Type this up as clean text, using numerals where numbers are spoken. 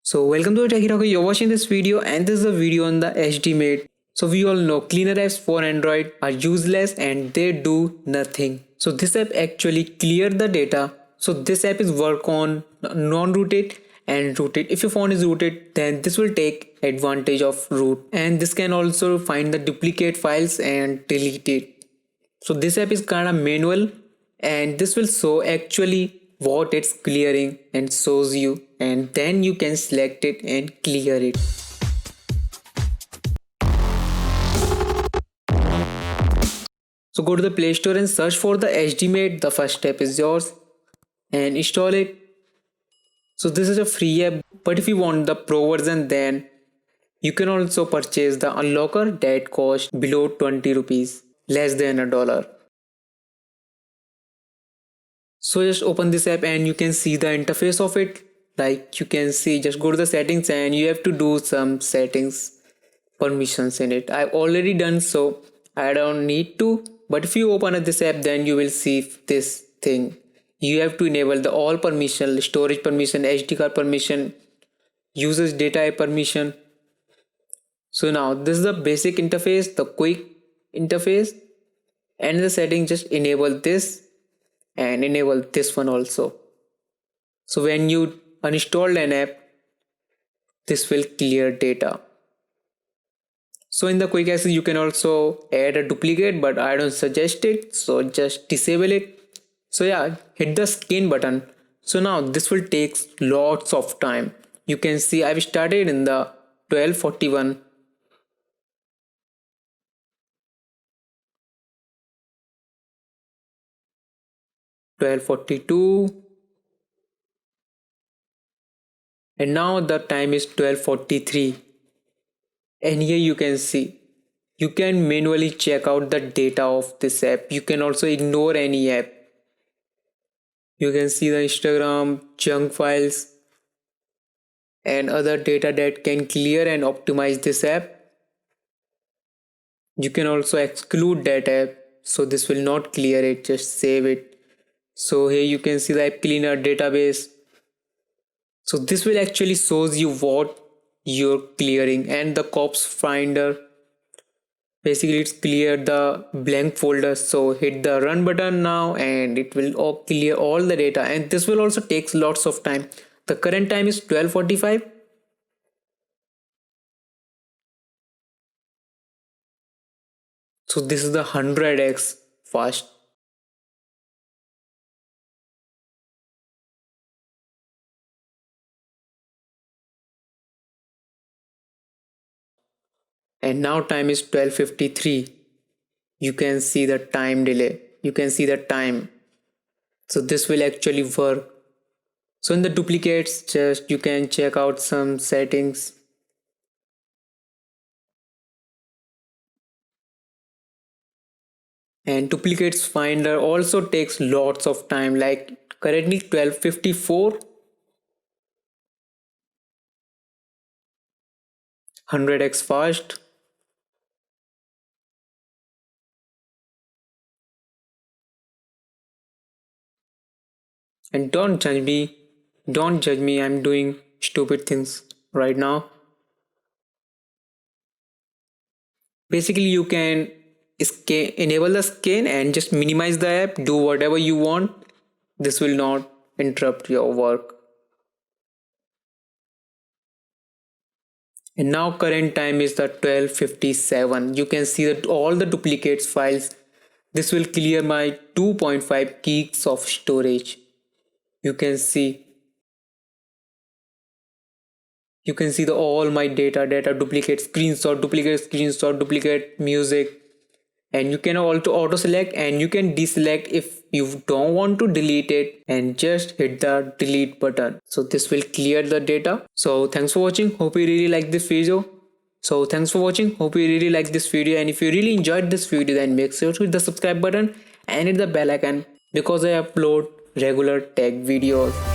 So welcome to Techie Talker. You're watching this video and this is a video on the HDMate. So we all know cleaner apps for Android are useless and they do nothing. So this app actually clear the data. So this app is work on non-rooted and rooted. If your phone is rooted, then this will take advantage of root, and this can also find the duplicate files and delete it. So this app is kind of manual, and this will show actually what it's clearing and shows you, and then you can select it and clear it. So go to the Play Store and search for the HDMate. The first step is yours and install it. So this is a free app, but if you want the pro version, then you can also purchase the unlocker that costs below 20 rupees, less than $1. So just open this app and you can see the interface of it. Like you can see, just go to the settings and you have to do some settings permissions in it. I've already done, so I don't need to. But if you open this app, then you will see this thing. You have to enable the all permission, storage permission, SD card permission, users data permission. So now this is the basic interface, the quick interface, and the setting just enable this and enable this one also. So when you uninstall an app, this will clear data. So in the quick access you can also add a duplicate, but I don't suggest it, so just disable it. So yeah, hit the scan button. So now this will take lots of time. You can see I've started in the 1241. $12.42, and now the time is 12:43, and here you can see you can manually check out the data of this app. You can also ignore any app. You can see the Instagram, junk files, and other data that can clear and optimize this app. You can also exclude that app, so this will not clear it, just save it. So here you can see the app cleaner database. So this will actually shows you what you're clearing, and the corpse finder, basically it's clear the blank folder. So hit the run button now and it will all clear all the data, and this will also takes lots of time. The current time is 12:45. So this is the 100x fast. And now time is 12:53. You can see the time delay. You can see the time. So this will actually work. So in the duplicates, just you can check out some settings. And duplicates finder also takes lots of time, like currently 12:54, 100x fast. And don't judge me, I'm doing stupid things right now. Basically you can enable the scan and just minimize the app, do whatever you want. This will not interrupt your work. And now current time is the 12:57. You can see that all the duplicates files. This will clear my 2.5 gigs of storage. You can see the all my data, duplicate screenshot, duplicate music, and you can also auto select, and you can deselect if you don't want to delete it, and just hit the delete button. So this will clear the data. So thanks for watching, hope you really like this video. And if you really enjoyed this video, then make sure to hit the subscribe button and hit the bell icon, because I upload regular tech videos.